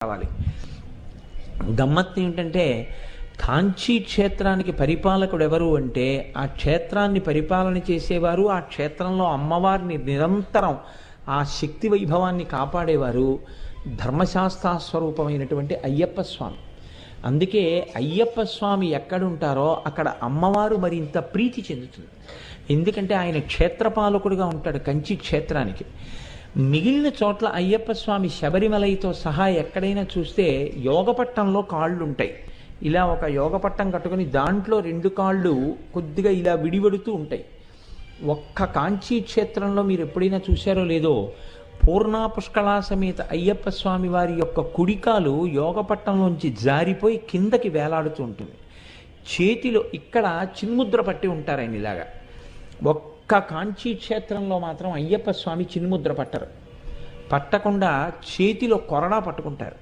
కావాలి. గమ్మత్తు ఏమిటంటే కాంచీ క్షేత్రానికి పరిపాలకుడు ఎవరు అంటే ఆ క్షేత్రాన్ని పరిపాలన చేసేవారు, ఆ క్షేత్రంలో అమ్మవారిని నిరంతరం ఆ శక్తి వైభవాన్ని కాపాడేవారు ధర్మశాస్త్ర స్వరూపమైనటువంటి అయ్యప్ప స్వామి. అందుకే అయ్యప్ప స్వామి ఎక్కడుంటారో అక్కడ అమ్మవారు మరింత ప్రీతి చెందుతుంది. ఎందుకంటే ఆయన క్షేత్రపాలకుడుగా ఉంటాడు కంచి క్షేత్రానికి. మిగిలిన చోట్ల అయ్యప్ప స్వామి శబరిమలైతో సహా ఎక్కడైనా చూస్తే యోగపట్టంలో కాళ్ళు ఉంటాయి. ఇలా ఒక యోగపట్టం కట్టుకుని దాంట్లో రెండు కాళ్ళు కొద్దిగా ఇలా విడివడుతూ ఉంటాయి. ఒక్క కాంచీ క్షేత్రంలో మీరు ఎప్పుడైనా చూశారో లేదో, పూర్ణా పుష్కళా సమేత అయ్యప్ప స్వామి వారి యొక్క కుడికాలు యోగపట్టంలోంచి జారిపోయి కిందకి వేలాడుతూ ఉంటుంది. చేతిలో ఇక్కడ చిన్ముద్ర పట్టి ఉంటారు ఆయన ఇలాగా. ఒక్క కాంచీ క్షేత్రంలో మాత్రం అయ్యప్ప స్వామి చిన్ముద్ర పట్టరు. పట్టకుండా చేతిలో కొరడా పట్టుకుంటారు.